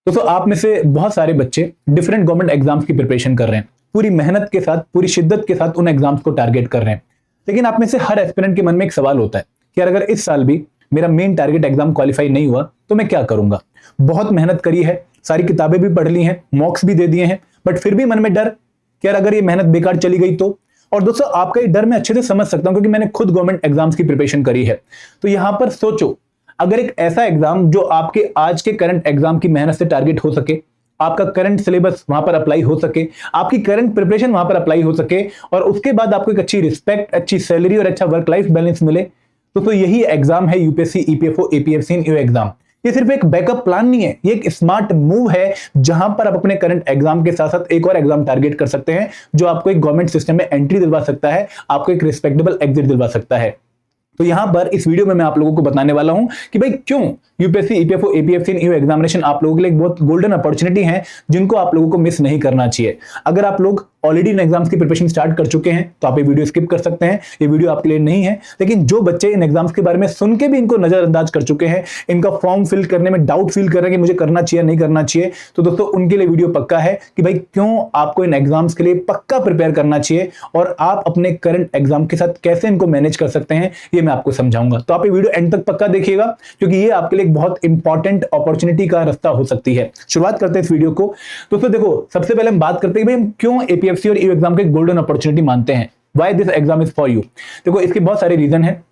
दोस्तों आप में से बहुत सारे बच्चे डिफरेंट गवर्नमेंट एग्जाम्स की प्रिपरेशन कर रहे हैं, पूरी मेहनत के साथ, पूरी शिद्दत के साथ उन एग्जाम्स को टारगेट कर रहे हैं। लेकिन आप में से हर एस्पिरेंट के मन में एक सवाल होता है कि यार अगर इस साल भी मेरा मेन टारगेट एग्जाम क्वालिफाई नहीं हुआ तो मैं क्या करूंगा। बहुत मेहनत करी है, सारी किताबें भी पढ़ ली हैं, मॉक्स भी दे दिए हैं, बट फिर भी मन में डर कि यार अगर ये मेहनत बेकार चली गई तो। और दोस्तों आपका ये डर मैं अच्छे से समझ सकता हूं क्योंकि मैंने खुद गवर्नमेंट एग्जाम्स की प्रिपरेशन करी है। तो यहां पर सोचो, अगर एक ऐसा एग्जाम जो आपके आज के करंट एग्जाम की मेहनत से टारगेट हो सके, आपका करंट सिलेबस वहां पर अप्लाई हो सके, आपकी करंट प्रिपरेशन वहां पर अप्लाई हो सके, और उसके बाद आपको एक अच्छी रिस्पेक्ट, अच्छी सैलरी और अच्छा वर्क लाइफ बैलेंस मिले, तो यही एग्जाम है यूपीएससी, ईपीएफओ, एपीएफसी एग्जाम। ये सिर्फ एक बैकअप प्लान नहीं है, ये एक स्मार्ट मूव है जहां पर आप अपने करंट एग्जाम के साथ साथ एक और एग्जाम टारगेट कर सकते हैं जो आपको एक गवर्नमेंट सिस्टम में एंट्री दिलवा सकता है, आपको एक रिस्पेक्टेबल एग्जिट दिलवा सकता है। तो यहां पर इस वीडियो में मैं आप लोगों को बताने वाला हूं कि भाई क्यों यूपीएससी, ईपीएफओ, एपीएफसी एग्जामिनेशन आप लोगों के लिए एक बहुत गोल्डन अपॉर्चुनिटी है जिनको आप लोगों को मिस नहीं करना चाहिए। अगर आप लोग ऑलरेडी इन एग्जाम्स की प्रिपरेशन स्टार्ट कर चुके हैं तो आप ये वीडियो स्किप कर सकते हैं, ये वीडियो आपके लिए नहीं है। लेकिन जो बच्चे इन एग्जाम्स के बारे में सुन के भी इनको नजरअंदाज कर चुके हैं, इनका फॉर्म फिल करने में डाउट फील कर रहे हैं कि मुझे करना चाहिए नहीं करना चाहिए, तो दोस्तों उनके लिए वीडियो पक्का है कि भाई क्यों आपको इन एग्जाम्स के लिए पक्का प्रिपेयर करना चाहिए और आप अपने करंट एग्जाम के साथ कैसे इनको मैनेज कर सकते हैं, ये मैं आपको समझाऊंगा। तो आप ये वीडियो एंड तक पक्का देखिएगा क्योंकि ये आपके लिए एक बहुत इंपॉर्टेंट अपॉर्चुनिटी का रास्ता हो सकती है। शुरुआत करते हैं इस वीडियो को। दोस्तों देखो, सबसे पहले हम बात करते हैं कि भाई हम क्यों एपीएफसी और ईओ एग्जाम के गोल्डन अपॉर्चुनिटी मानते हैं। Why this exam is for you. देखो इसके बहुत सारे रीजन हैं।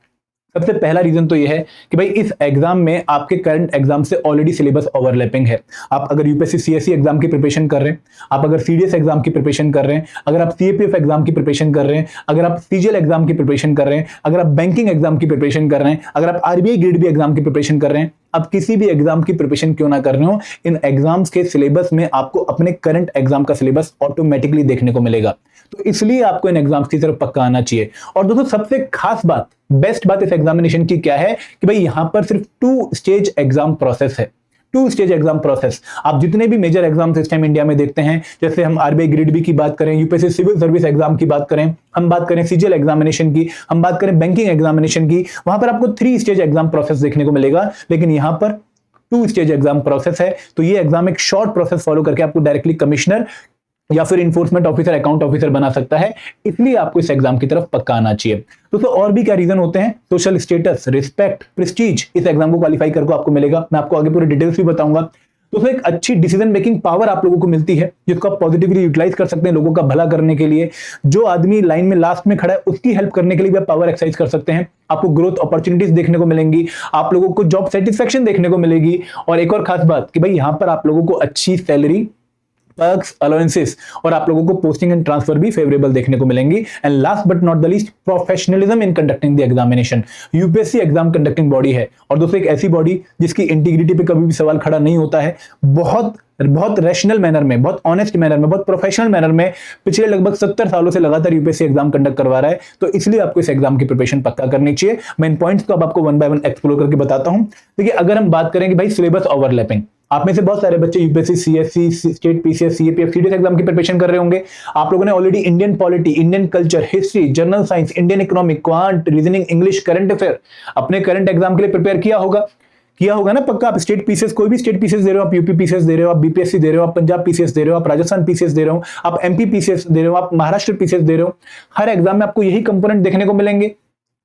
सबसे पहला रीजन तो यह है कि भाई इस एग्जाम में आपके करंट एग्जाम से ऑलरेडी सिलेबस ओवरलैपिंग है। आप अगर यूपीएससी सीएससी एग्जाम की प्रिपरेशन कर रहे हैं, आप अगर सीडीएस एग्जाम की प्रिपरेशन कर रहे हैं, अगर आप सीएपीएफ एग्जाम की प्रिपरेशन कर रहे हैं, अगर आप सीजीएल एग्जाम की प्रिपरेशन कर रहे हैं, अगर आप बैंकिंग एग्जाम की प्रिपरेशन कर रहे हैं, अगर आप आरबीआई ग्रेड बी एग्जाम की प्रिपरेशन कर रहे हैं, आप किसी भी एग्जाम की प्रिपरेशन क्यों ना कर रहे हो, इन एग्जाम्स के सिलेबस में आपको अपने करंट एग्जाम का सिलेबस ऑटोमेटिकली देखने को मिलेगा। तो इसलिए आपको इन एग्जाम्स की तरफ पक्का आना चाहिए। और दोस्तों सबसे खास बात, बेस्ट बात इस एग्जामिनेशन की क्या है कि भाई यहां पर सिर्फ 2 स्टेज एग्जाम प्रोसेस है। 2 स्टेज एग्जाम प्रोसेस। आप जितने भी मेजर एग्जाम सिस्टम इंडिया में देखते हैं, जैसे हम आरबीआई ग्रेड बी की बात करें, यूपीएससी सिविल सर्विस एग्जाम की बात करें, हम बात करें सीजीएल एग्जामिनेशन की, हम बात करें बैंकिंग एग्जामिनेशन की, वहां पर आपको 3 स्टेज एग्जाम प्रोसेस देखने को मिलेगा। लेकिन यहां पर 2 स्टेज एग्जाम प्रोसेस है। तो ये एग्जाम एक शॉर्ट प्रोसेस फॉलो करके आपको डायरेक्टली कमिश्नर या फिर इन्फोर्समेंट ऑफिसर, अकाउंट ऑफिसर बना सकता है। इसलिए आपको इस एग्जाम की तरफ पक्का आना चाहिए। दोस्तों और भी क्या रीजन होते हैं, सोशल स्टेटस, रिस्पेक्ट, प्रेस्टीज इस एग्जाम को क्वालिफाई करके आपको मिलेगा। मैं आपको आगे पूरे डिटेल्स भी बताऊंगा। दोस्तों एक अच्छी डिसीजन मेकिंग पावर आप लोगों को मिलती है जिसको आप पॉजिटिवली यूटिलाइज कर सकते हैं लोगों का भला करने के लिए। जो आदमी लाइन में लास्ट में खड़ा है उसकी हेल्प करने के लिए भी आप पावर एक्सरसाइज कर सकते हैं। आपको ग्रोथ अपॉर्चुनिटीज देखने को मिलेंगी, आप लोगों को जॉब सेटिस्फेक्शन देखने को मिलेगी। और एक और खास बात कि भाई यहां पर आप लोगों को अच्छी सैलरी, पर्क्स, अलाउंसेस और आप लोगों को पोस्टिंग एंड ट्रांसफर भी फेवरेबल देखने को मिलेंगी। And last but not the least, professionalism in conducting the examination. UPSC exam conducting body है और दोस्तों एक ऐसी बॉडी जिसकी इंटीग्रिटी पे कभी भी सवाल खड़ा नहीं होता है। बहुत रैशनल मैनर में, बहुत ऑनेस्ट मैनर में, बहुत प्रोफेशनल मैनर में पिछले लगभग 70 सालों से लगातार यूपीएससी एग्जाम कंडक्ट करवा रहा है। तो इसलिए आपको इस एग्जाम की प्रिपरेशन पक्का करनी चाहिए। मैं इन पॉइंट्स को अब आपको 1 बाय 1 एक्सप्लोर करके बताता हूं। देखिए अगर हम बात करें कि भाई सिलेबस ओवरलैपिंग, आप में से बहुत सारे बच्चे UPSC, CSC, state PCS, CAPF, CDS exam की प्रिपरेशन कर रहे होंगे। आप लोगों ने already Indian polity, Indian culture, history, general science, Indian economic, quant, reasoning, English, current affair अपने करंट एग्जाम के लिए प्रिपेयर किया होगा ना पक्का। आप स्टेट पीसीएस, कोई भी स्टेट पीसीएस दे रहे हो, आप यूपी पीसीएस दे रहे हो, आप बीपीएससी दे रहे हो, आप पंजाब पीसीएस दे रहे हो, आप राजस्थान पीसीएस दे रहे हो, आप एमपी पीसीएस दे रहे हो, आप महाराष्ट्र पीसीएस दे रहे हो। हर एग्जाम में आपको यही कंपोनेंट देखने को मिलेंगे।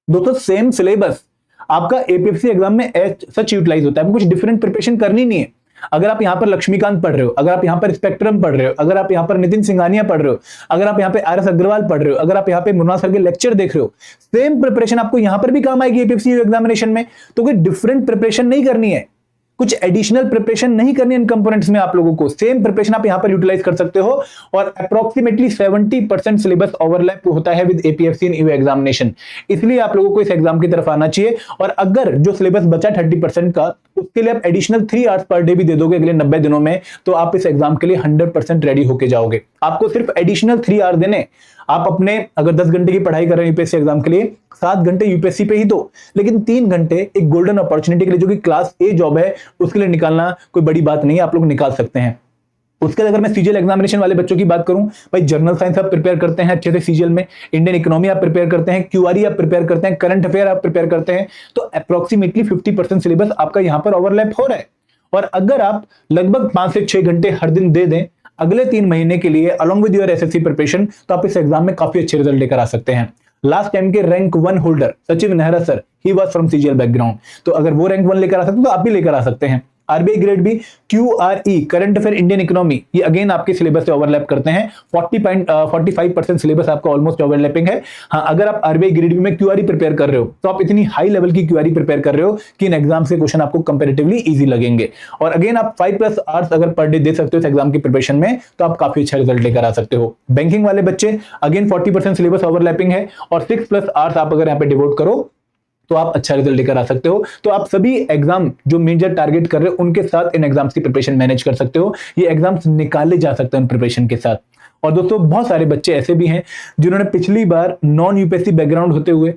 दोस्तों सेम सिलेबस आपका एपीएफसी एग्जाम में सच यूटिलाइज होता है। कुछ डिफरेंट प्रिपरेशन करनी नहीं है। अगर आप यहां पर लक्ष्मीकांत पढ़ रहे हो, अगर आप यहां पर स्पेक्ट्रम पढ़ रहे हो, अगर आप यहां पर नितिन सिंघानिया पढ़ रहे हो, अगर आप यहां पे आर एस अग्रवाल पढ़ रहे हो, अगर आप यहां पे मुन्ना सर के लेक्चर देख रहे हो, सेम प्रिपरेशन आपको यहां पर भी काम आएगी एपीएफसी एग्जामिनेशन में। तो कोई डिफरेंट प्रिपरेशन नहीं करनी है, कुछ एडिशनल प्रिपरेशन नहीं करनी इन कंपोनेंट्स में। आप लोगों को सेम प्रिपरेशन आप यहां पर यूटिलाइज कर सकते हो। और अप्रोक्सीमेटली 70% सिलेबस ओवरलैप होता है with APFC in EO examination. इसलिए आप लोगों को इस एग्जाम की तरफ आना चाहिए। और अगर जो सिलेबस बचा 30% का, उसके लिए आप एडिशनल 3 आवर्स पर डे भी दे दोगे अगले 90 दिनों में, तो आप इस एग्जाम के लिए 100% रेडी होके जाओगे। आपको सिर्फ एडिशनल 3 आवर देने। आप अपने अगर 10 घंटे की पढ़ाई कर रहे हैं यूपीएससी एग्जाम के लिए, 7 घंटे यूपीएससी पे ही दो, लेकिन 3 घंटे एक गोल्डन अपॉर्चुनिटी के लिए जो कि क्लास ए जॉब है उसके लिए निकालना कोई बड़ी बात नहीं है, आप लोग निकाल सकते हैं। उसके अगर मैं सीजीएल एग्जामिनेशन वाले बच्चों की बात करूं, भाई जनरल साइंस आप प्रिपेयर करते हैं अच्छे से सीजीएल में, इंडियन इकोनॉमी आप प्रिपेयर करते हैं, क्यूआरई आप प्रिपेयर करते हैं, करंट अफेयर आप प्रिपेयर करते हैं, तो अप्रोक्सीमेटली 50% सिलेबस आपका यहां पर ओवरलैप हो रहा है। और अगर आप लगभग 5 से 6 घंटे हर दिन दे दें अगले 3 महीने के लिए along with your SSC preparation, तो आप इस एग्जाम में काफी अच्छे रिजल्ट लेकर आ सकते हैं। लास्ट टाइम के रैंक 1 होल्डर सचिव Nehra sir, he was from CGL background, तो अगर वो रैंक 1 लेकर आ सकते हैं तो आप भी लेकर आ सकते हैं। RBI grade B QRE current affair Indian economy, ये अगेन आपके सिलेबस से ओवरलैप करते हैं। 45% सिलेबस आपका ऑलमोस्ट ओवरलैपिंग है। हाँ, अगर आप आरबीआई ग्रेड बी में क्यूआरई प्रिपेयर कर रहे हो तो आप इतनी हाई लेवल की क्यूआरई प्रिपेयर कर रहे हो कि इन एग्जाम से क्वेश्चन आपको कंपैरेटिवली इजी लगेंगे। और अगेन आप 5+ आवर्स अगर पर डे दे सकते हो इस एग्जाम की प्रिपरेशन में तो आप काफी अच्छा रिजल्ट लेकर आ सकते हो। बैंकिंग वाले बच्चे अगेन 40% सिलेबस ओवरलैपिंग है और 6+ आवर्स आप अगर यहाँ पे डिवोट करो तो आप अच्छा रिजल्ट लेकर आ सकते हो। तो आप सभी एग्जाम जो मेजर टारगेट कर रहे हो उनके साथ इन एग्जाम्स की प्रिपरेशन मैनेज कर सकते हो। ये एग्जाम्स निकाले जा सकते हैं प्रिपरेशन के साथ। और दोस्तों बहुत सारे बच्चे ऐसे भी हैं जिन्होंने पिछली बार नॉन यूपीएससी बैकग्राउंड होते हुए,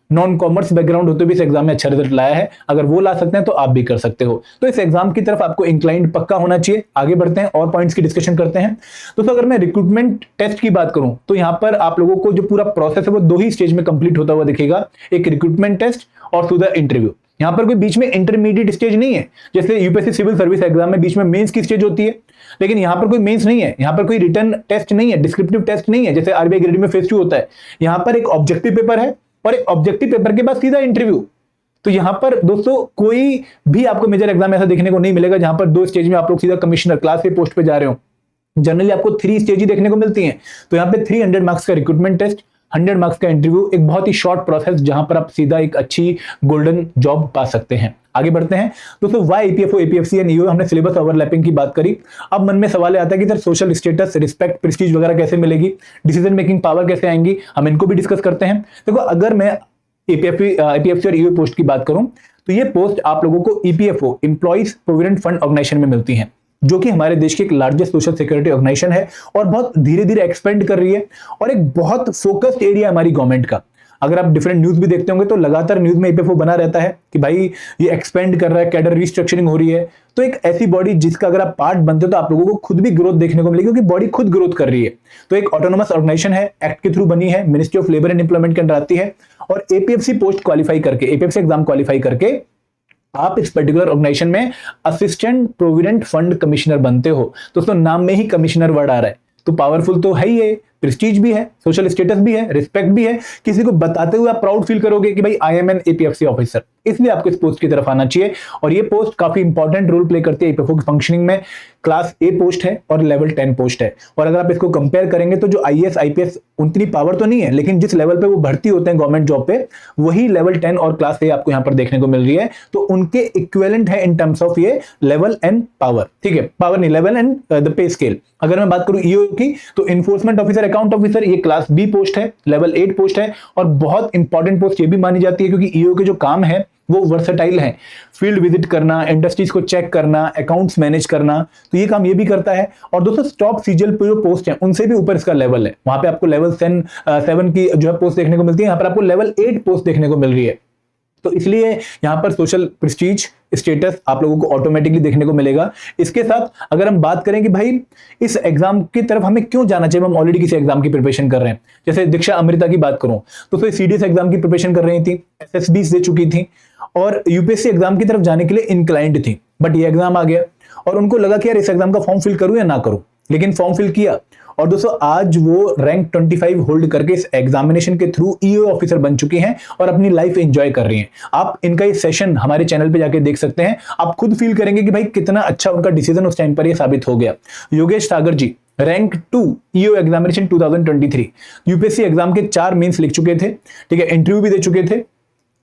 नॉन कॉमर्स बैकग्राउंड होते हुए इस एग्जाम में अच्छा रिजल्ट लाया है। अगर वो ला सकते हैं तो आप भी कर सकते हो। तो इस एग्जाम की तरफ आपको इंक्लाइंड पक्का होना चाहिए। आगे बढ़ते हैं और पॉइंट्स की डिस्कशन करते हैं। दोस्तों अगर मैं रिक्रूटमेंट टेस्ट की बात करूं तो यहां पर आप लोगों को जो पूरा प्रोसेस है वो 2 ही स्टेज में कंप्लीट होता हुआ दिखेगा, एक रिक्रूटमेंट टेस्ट और टू द इंटरव्यू। यहां पर कोई बीच में इंटरमीडिएट स्टेज नहीं है, जैसे यूपीएससी सिविल सर्विस एग्जाम में बीच में मेंस की स्टेज होती है, लेकिन यहां पर कोई मेंस नहीं है, यहां पर कोई रिटन टेस्ट नहीं है, डिस्क्रिप्टिव टेस्ट नहीं है जैसे आरबीआई ग्रेड में फेज 2 होता है। यहां पर एक ऑब्जेक्टिव पेपर है और एक ऑब्जेक्टिव पेपर के बाद सीधा इंटरव्यू। तो यहां पर दोस्तों कोई भी आपको मेजर एग्जाम ऐसा देखने को नहीं मिलेगा जहां पर 2 स्टेज में आप लोग सीधा कमिश्नर क्लास के पोस्ट पे जा रहे हो। जनरली आपको 3 स्टेज ही देखने को मिलती हैं। तो यहाँ पे 300 मार्क्स का रिक्रूटमेंट टेस्ट, 100 मार्क्स का इंटरव्यू, एक बहुत ही शॉर्ट प्रोसेस जहां पर आप सीधा एक अच्छी गोल्डन जॉब पा सकते हैं। आगे बढ़ते हैं दोस्तों, why EPFO, APFC and EO, हमने सिलेबस ओवरलैपिंग की बात करी। अब मन में सवाल आता है कि sir social status, respect, Prestige वगैरह कैसे मिलेगी, डिसीजन मेकिंग पावर कैसे आएंगी, हम इनको भी डिस्कस करते हैं। देखो अगर मैं ईपीएफसी और ईओ पोस्ट की बात करूं तो ये पोस्ट आप लोगों को EPFO, employees provident fund organisation में मिलती हैं, जो कि हमारे देश की एक लार्जेस्ट सोशल सिक्योरिटी ऑर्गेनाइजेशन है और बहुत धीरे धीरे एक्सपेंड कर रही है और एक बहुत फोकस्ड एरिया हमारी गवर्नमेंट का। अगर आप डिफरेंट न्यूज भी देखते होंगे तो लगातार न्यूज में ईपीएफओ बना रहता है कि भाई ये एक्सपेंड कर रहा है, कैडर रिस्ट्रक्चरिंग हो रही है। तो एक ऐसी बॉडी जिसका अगर आप पार्ट बनते हो तो आप लोगों को खुद भी ग्रोथ देखने को मिलेगी, क्योंकि बॉडी खुद ग्रोथ कर रही है। तो एक ऑटोनोमस ऑर्गेनाइजेशन है, एक्ट के थ्रू बनी है, ministry of labour and employment के अंडर आती है। और एपीएफसी पोस्ट क्वालिफाई करके, एपीएफसी एग्जाम क्वालिफाई करके आप इस पर्टिकुलर ऑर्गेनाइजेशन में असिस्टेंट प्रोविडेंट फंड कमिश्नर बनते हो। दोस्तों नाम में ही कमिश्नर वर्ड आ रहा है, तो पावरफुल तो है ही है, प्रेस्टीज भी है, सोशल स्टेटस भी है, रिस्पेक्ट भी है। किसी को बताते हुए आप प्राउड फील करोगे कि भाई I am an APFC officer, इसलिए आपको इस पोस्ट की तरफ आना चाहिए। और ये पोस्ट काफी इंपॉर्टेंट रोल प्ले करती है ईपीएफओ की फंक्शनिंग में। क्लास ए पोस्ट है और लेवल 10 पोस्ट है। और अगर आप इसको कंपेयर करेंगे तो जो आईएएस आईपीएस उतनी पावर तो नहीं है, लेकिन जिस लेवल पे वो भर्ती होते हैं गवर्नमेंट जॉब पे, वही लेवल 10 और क्लास ए आपको यहां पर देखने को मिल रही है। तो उनके इक्विवेलेंट है इन टर्म्स ऑफ ये लेवल एंड पावर। ठीक है, पावर नहीं, level and the pay scale. अगर मैं बात करूं ईओ की तो इन्फोर्समेंट ऑफिसर, अकाउंट ऑफिसर, ये क्लास बी पोस्ट है, लेवल 8 पोस्ट है। और बहुत इंपॉर्टेंट पोस्ट ये भी मानी जाती है क्योंकि ईओ के जो काम है वो वर्सेटाइल है। फील्ड विजिट करना, इंडस्ट्रीज को चेक करना, अकाउंट्स मैनेज करना, तो ये काम ये भी करता है। और दोस्तों स्टॉप सीजीएल पे जो पोस्ट है उनसे भी ऊपर इसका लेवल है, वहां पे आपको लेवल 7 की जो है पोस्ट देखने को मिलती है, यहाँ पर आपको लेवल 8 पोस्ट देखने को मिल रही है। तो इसलिए यहां पर सोशल प्रेस्टीज, स्टेटस आप लोगों को ऑटोमेटिकली देखने को मिलेगा। इसके साथ अगर हम बात करें कि भाई इस एग्जाम की तरफ हमें क्यों जाना चाहिए, हम ऑलरेडी किसी एग्जाम की प्रिपरेशन कर रहे हैं। जैसे दीक्षा अमृता की बात करूं तो सीडीएस एग्जाम की प्रिपरेशन कर रही थी, एसएसबी दे चुकी थी और यूपीएससी एग्जाम की तरफ जाने के लिए इंक्लाइंड थी। बट ये एग्जाम आ गया और उनको लगा कि यार इस एग्जाम का फॉर्म फिल करूं या ना करूं, लेकिन फॉर्म फिल किया। और दोस्तों आज वो रैंक 25 होल्ड करके इस एग्जामिनेशन के थ्रू ईओ ऑफिसर बन चुकी हैं और अपनी लाइफ एंजॉय कर रही हैं। आप इनका ये सेशन हमारे चैनल पे जाके देख सकते हैं, आप खुद फील करेंगे कि भाई कितना अच्छा उनका डिसीजन उस टाइम पर ये साबित हो गया। Yogesh Sagar ji rank 2 EO examination 2023, UPSC exam के 4 मेंस लिख चुके थे, ठीक है, इंटरव्यू भी दे चुके थे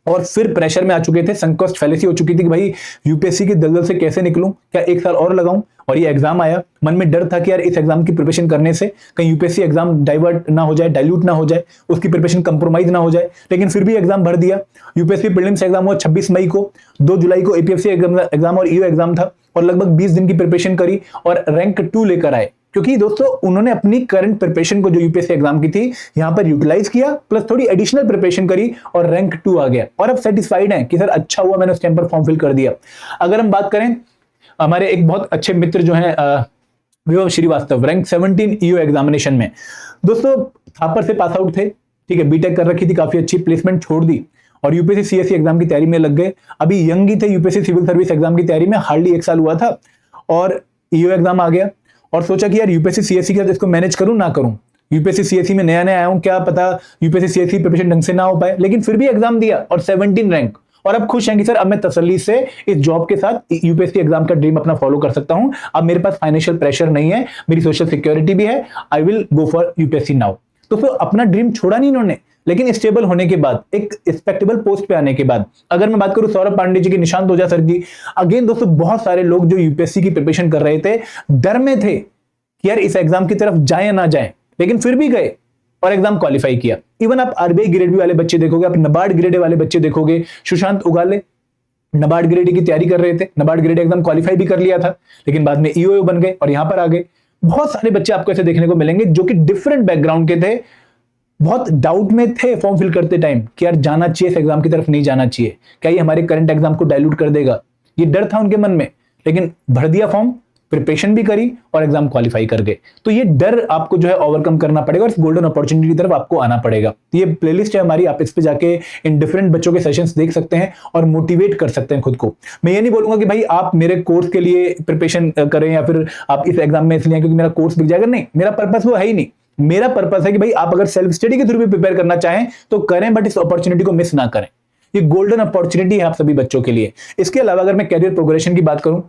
और फिर प्रेशर में आ चुके थे। संकोच फैलेसी हो चुकी थी कि भाई यूपीएससी की दलदल से कैसे निकलूं, क्या 1 साल और लगाऊं। और ये एग्जाम आया, मन में डर था कि यार इस एग्जाम की प्रिपरेशन करने से कहीं यूपीएससी एग्जाम डाइवर्ट ना हो जाए, डाइल्यूट ना हो जाए, उसकी प्रिपरेशन कंप्रोमाइज ना हो जाए। लेकिन फिर भी एग्जाम भर दिया। यूपीएससी प्रीलिम्स एग्जाम हुआ 26 मई को, 2 जुलाई को एपीएफसी एग्जाम और ईओ एग्जाम था और लगभग 20 दिन की प्रिपरेशन करी और रैंक 2 लेकर आए। क्योंकि दोस्तों उन्होंने अपनी करंट प्रिपरेशन को जो यूपीएससी एग्जाम की थी यहां पर यूटिलाइज किया, प्लस थोड़ी एडिशनल प्रिपरेशन करी और रैंक 2 आ गया। और अब सेटिस्फाइड हैं कि सर अच्छा हुआ मैंने उस टाइम पर फॉर्म फिल कर दिया। अगर हम बात करें हमारे एक बहुत अच्छे मित्र जो हैं विभव श्रीवास्तव, रैंक 17 ईओ एग्जामिनेशन में, दोस्तों थापर से पास आउट थे, ठीक है, बीटेक कर रखी थी, काफी अच्छी प्लेसमेंट छोड़ दी और यूपीएससी सीएससी एग्जाम की तैयारी में लग गए। अभी यंग ही थे, यूपीएससी सिविल सर्विस एग्जाम की तैयारी में हार्डली 1 साल हुआ था और ईओ एग्जाम आ गया और सोचा कि यार यूपीएससी सीएससी का इसको मैनेज करूं ना करूं, यूपीएससी सीएससी में नया नया आया हूं, क्या पता यूपीएससी सीएससी प्रिपरेशन ढंग से ना हो पाए, लेकिन फिर भी एग्जाम दिया और 17 रैंक। और अब खुश हैं कि सर अब मैं तसल्ली से इस जॉब के साथ यूपीएससी एग्जाम का ड्रीम अपना फॉलो कर सकता हूं, अब मेरे पास फाइनेंशियल प्रेशर नहीं है, मेरी सोशल सिक्योरिटी भी है, I will go for UPSC now. तो फिर अपना ड्रीम छोड़ा नहीं इन्होंने, लेकिन स्टेबल होने के बाद, एक रिस्पेक्टेबल पोस्ट पे आने के बाद, अगर मैं बात करूं सौरभ पांडे जी की, निशांत ओझा सर की, अगेन दोस्तों बहुत सारे लोग जो यूपीएससी की प्रिपरेशन कर रहे थे डर में थे कि यार इस एग्जाम की तरफ जाए या ना जाए, लेकिन फिर भी गए और एग्जाम क्वालिफाई किया। इवन आप आरबीआई ग्रेड बी वाले बच्चे देखोगे, आप नबार्ड ग्रेड ए वाले बच्चे देखोगे, सुशांत उगाले नबार्ड ग्रेड ए की तैयारी कर रहे थे, नबार्ड ग्रेड एग्जाम क्वालिफाई भी कर लिया था, लेकिन बाद में ईओ बन गए और यहां पर आ गए। बहुत सारे बच्चे आपको ऐसे देखने को मिलेंगे जो कि डिफरेंट बैकग्राउंड के थे, बहुत डाउट में थे फॉर्म फिल करते टाइम कि यार जाना चाहिए इस एग्जाम की तरफ, नहीं जाना चाहिए, क्या ये हमारे करंट एग्जाम को डाइल्यूट कर देगा, ये डर था उनके मन में, लेकिन भर दिया फॉर्म, प्रिपरेशन भी करी और एग्जाम क्वालिफाई कर गए। तो ये डर आपको जो है ओवरकम करना पड़ेगा और इस गोल्डन अपॉर्चुनिटी की तरफ आपको आना पड़ेगा। ये प्लेलिस्ट है हमारी, आप इस पे जाके इन डिफरेंट बच्चों के सेशंस देख सकते हैं और मोटिवेट कर सकते हैं खुद को। मैं ये नहीं बोलूंगा कि भाई आप मेरे कोर्स के लिए प्रिपरेशन करें या फिर आप इस एग्जाम में इसलिए क्योंकि मेरा कोर्स बिक जाएगा, नहीं, मेरा पर्पस वो है ही नहीं। मेरा पर्पस है कि भाई आप अगर सेल्फ स्टडी के थ्रू भी प्रिपेयर करना चाहें तो करें, बट इस अपॉर्चुनिटी को मिस ना करें। ये गोल्डन अपॉर्चुनिटी है आप सभी बच्चों के लिए। इसके अलावा अगर मैं कैरियर प्रोग्रेशन की बात करूं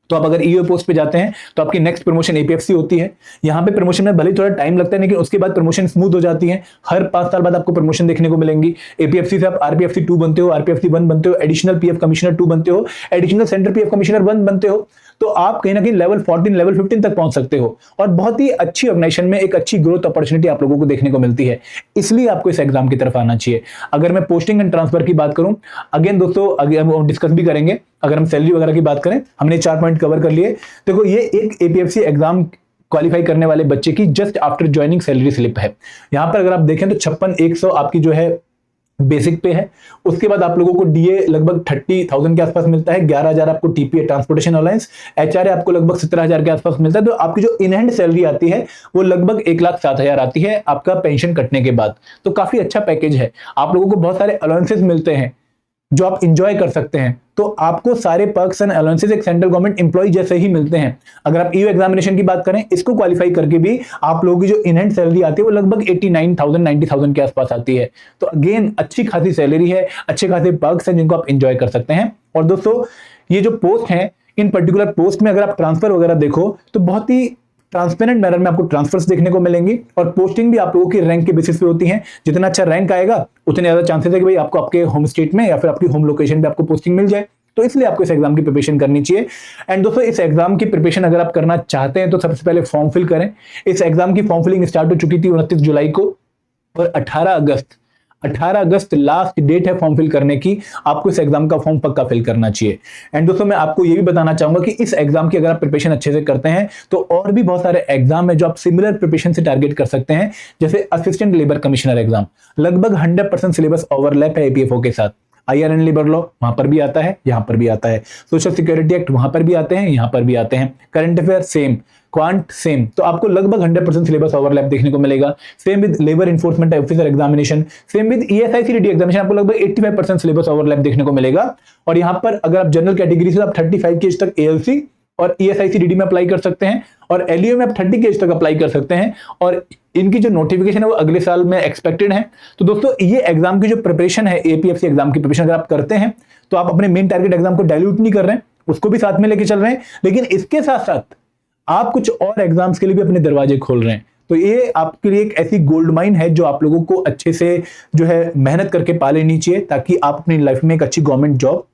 तो आप अगर ईओ पोस्ट पे जाते हैं तो आपकी नेक्स्ट प्रमोशन एपीएफसी होती है। यहां पे प्रमोशन में भले ही थोड़ा टाइम लगता है, लेकिन उसके बाद प्रमोशन स्मूथ हो जाती है। हर 5 साल बाद आपको प्रमोशन देखने को मिलेंगी। एपीएफसी से आप आरपीएफसी 2 बनते हो, आरपीएफसी 1 बनते हो, एडिशनल पीएफ कमिश्नर 2 बनते हो, एडिशनल सेंटर पीएफ कमिश्नर 1 बनते हो। तो आप कहीं ना कहीं लेवल 14 लेवल 15 तक पहुंच सकते हो और बहुत ही अच्छी ऑर्गेनाइजेशन में एक अच्छी ग्रोथ अपॉर्चुनिटी आप लोगों को देखने को मिलती है। इसलिए आपको इस एग्जाम की तरफ आना चाहिए। अगर मैं पोस्टिंग एंड ट्रांसफर की बात करूं, अगेन दोस्तों हम डिस्कस भी करेंगे। अगर हम सैलरी वगैरह की बात करें, हमने 4 पॉइंट कवर कर लिए। देखो ये एक एपीएफसी एग्जाम क्वालिफाई करने वाले बच्चे की just after joining salary slip है। यहां पर अगर आप देखें तो 56,100 आपकी जो है बेसिक पे है। उसके बाद आप लोगों को डीए लगभग 30,000 के आसपास मिलता है, 11,000 आपको टीपीए ट्रांसपोर्टेशन अलाउंस, एचआरए आपको लगभग 17,000 के आसपास मिलता है। तो आपकी जो इन हैंड सैलरी आती है वो लगभग 1,07,000 आती है आपका पेंशन कटने के बाद। तो काफी अच्छा पैकेज है। आप लोगों को बहुत सारे अलाउंसेस मिलते हैं जो आप इंजॉय कर सकते हैं। तो आपको सारे पर्क्स एंड अलाउंसेस एक सेंट्रल गवर्नमेंट एम्प्लॉय जैसे ही मिलते हैं। अगर आप ईओ एग्जामिनेशन की बात करें, इसको क्वालिफाई करके भी आप लोगों की जो इन हैंड सैलरी आती है वो लगभग 89,000 90,000 के आसपास आती है। तो अगेन अच्छी खासी सैलरी है, अच्छे खासे पर्क्स हैं जिनको आप इंजॉय कर सकते हैं। और दोस्तों ये जो पोस्ट है, इन पर्टिकुलर पोस्ट में अगर आप ट्रांसफर वगैरह देखो तो बहुत ही ट्रांसपेरेंट मैनर में आपको ट्रांसफर्स देखने को मिलेंगी और पोस्टिंग भी आप लोगों की रैंक के बेसिस पे होती है। जितना अच्छा रैंक आएगा उतने ज्यादा चांसेस है कि भाई आपको आपके होम स्टेट में या फिर आपकी होम लोकेशन पे आपको पोस्टिंग मिल जाए। तो इसलिए आपको इस एग्जाम की प्रिपरेशन करनी चाहिए। एंड दोस्तों इस एग्जाम की प्रिपरेशन अगर आप करना चाहते हैं तो सबसे पहले फॉर्म फिल करें। इस एग्जाम की फॉर्म फिलिंग स्टार्ट हो चुकी थी 29 जुलाई को और 18 अगस्त लास्ट डेट है फॉर्म फिल करने की। आपको इस एग्जाम का फॉर्म पक्का फिल करना चाहिए। एंड दोस्तों मैं आपको ये भी बताना चाहूंगा कि इस एग्जाम की अगर आप प्रिपरेशन अच्छे से करते हैं तो और भी बहुत सारे एग्जाम है जो आप सिमिलर प्रिपरेशन से टारगेट कर सकते हैं। जैसे असिस्टेंट लेबर कमिश्नर एग्जाम, लगभग 100% सिलेबस ओवरलैप है एपीएफओ के साथ। आईआरएन लेबर लॉ वहां पर भी आता है, यहां पर भी आता है। सोशल सिक्योरिटी एक्ट वहां पर भी आते हैं, यहां पर भी आते हैं। Current affair same, quant same. तो आपको लगभग 100% सिलेबस ओवरलैप देखने को मिलेगा। Same with labour enforcement officer examination, same with ESICDT examination, आपको लगभग 85% सिलेबस ओवरलैप देखने को मिलेगा। और यहां पर अगर आप जनरल कैटेगरी से आप 35 की एज तक एएलसी और ईएसआईसीडीटी में अप्लाई कर सकते हैं और एलईओ में आप 30 की एज तक अप्लाई कर सकते हैं। और इनकी जो नोटिफिकेशन है वो अगले साल में एक्सपेक्टेड है। तो दोस्तों ये एग्जाम की जो प्रिपरेशन है, एपीएफसी एग्जाम की प्रिपरेशन अगर आप करते हैं तो आप अपने मेन टारगेट एग्जाम को डाइल्यूट नहीं कर रहे हैं, उसको भी साथ में लेके चल रहे हैं, लेकिन इसके साथ साथ आप कुछ और एग्जाम्स के लिए भी अपने दरवाजे खोल रहे हैं। तो ये आपके लिए एक ऐसी गोल्ड माइन है जो आप लोगों को अच्छे से जो है मेहनत करके पा लेनी चाहिए, ताकि आप अपनी लाइफ में एक अच्छी गवर्नमेंट जॉब,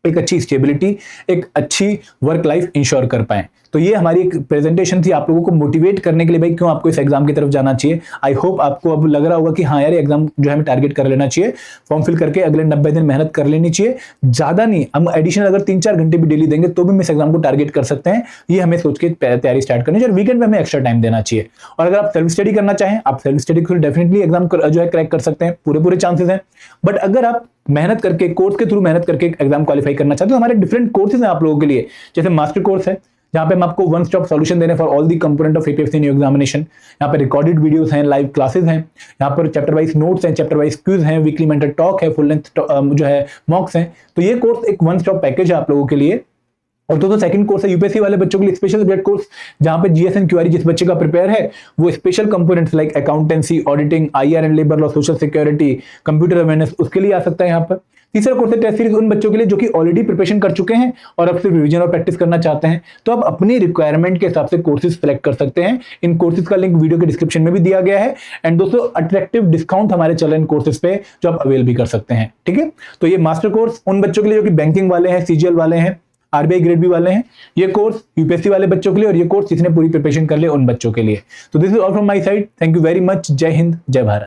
एक अच्छी स्टेबिलिटी, एक अच्छी वर्क लाइफ इंश्योर कर पाए। तो ये हमारी एक प्रेजेंटेशन थी आप लोगों को मोटिवेट करने के लिए भाई क्यों आपको इस एग्जाम की तरफ जाना चाहिए। आई होप आपको अब लग रहा होगा कि हाँ यार ये एग्जाम जो है हमें टारगेट कर लेना चाहिए, फॉर्म फिल करके अगले 90 दिन मेहनत कर लेनी चाहिए। ज्यादा नहीं, हम एडिशनल अगर 3-4 घंटे भी डेली देंगे तो भी हम इस एग्जाम को टारगेट कर सकते हैं। ये हमें सोच के तैयारी स्टार्ट करनी चाहिए और वीकेंड में हमें एक्स्ट्रा टाइम देना चाहिए। और अगर आप सेल्फ स्टडी करना चाहें, आप सेल्फ स्टडी को डेफिनेटली एग्जाम जो है क्रैक कर सकते हैं, पूरे चांसेस हैं। बट अगर आप मेहनत करके, कोर्स के थ्रू मेहनत करके एग्जाम क्वालिफाई करना चाहते हो, हमारे डिफरेंट कोर्सेज हैं आप लोगों के लिए। जैसे मास्टर कोर्स है जहां पे हम आपको वन स्टॉप सॉल्यूशन दे रहे हैं for all the component of APSC new examination. यहाँ पे रिकॉर्डेड वीडियोस हैं, लाइव क्लासेस हैं, यहाँ पर चैप्टर वाइज नोट्स हैं, चैप्टर वाइज क्विज हैं, वीकली मेंटर टॉक है, फुल लेंथ जो है मॉक्स हैं। तो ये कोर्स एक वन स्टॉप पैकेज है आप लोगों के लिए। और दोस्तों सेकंड कोर्स है यूपीएससी वाले बच्चों के लिए स्पेशल सब्जेक्ट कोर्स, जहां पे जीएस एंड क्यूआरई जिस बच्चे का प्रिपेयर है वो special components like accountancy, auditing, IR and labour law, social security, computer awareness, उसके लिए आ सकता है यहाँ पर। तीसरा कोर्स है टेस्ट सीरीज उन बच्चों के लिए जो कि ऑलरेडी प्रिपरेशन कर चुके हैं और अब सिर्फ रिवीजन और प्रैक्टिस करना चाहते हैं। तो आप अपनी रिक्वायरमेंट के हिसाब से कोर्सेज सेलेक्ट कर सकते हैं। इन कोर्सेज का लिंक वीडियो के डिस्क्रिप्शन में भी दिया गया है। एंड दोस्तों अट्रैक्टिव डिस्काउंट हमारे चल रहे हैं कोर्सेज पे जो आप अवेल भी कर सकते हैं, ठीक है। तो ये मास्टर कोर्स उन बच्चों के लिए जो कि बैंकिंग वाले हैं, सीजीएल वाले हैं, आरबीआई ग्रेड बी वाले हैं। ये कोर्स यूपीएससी वाले बच्चों के लिए और ये कोर्स जिसने पूरी प्रिपरेशन कर ली उन बच्चों के लिए। तो this is all from my side. Thank you very much. जय हिंद, जय भारत।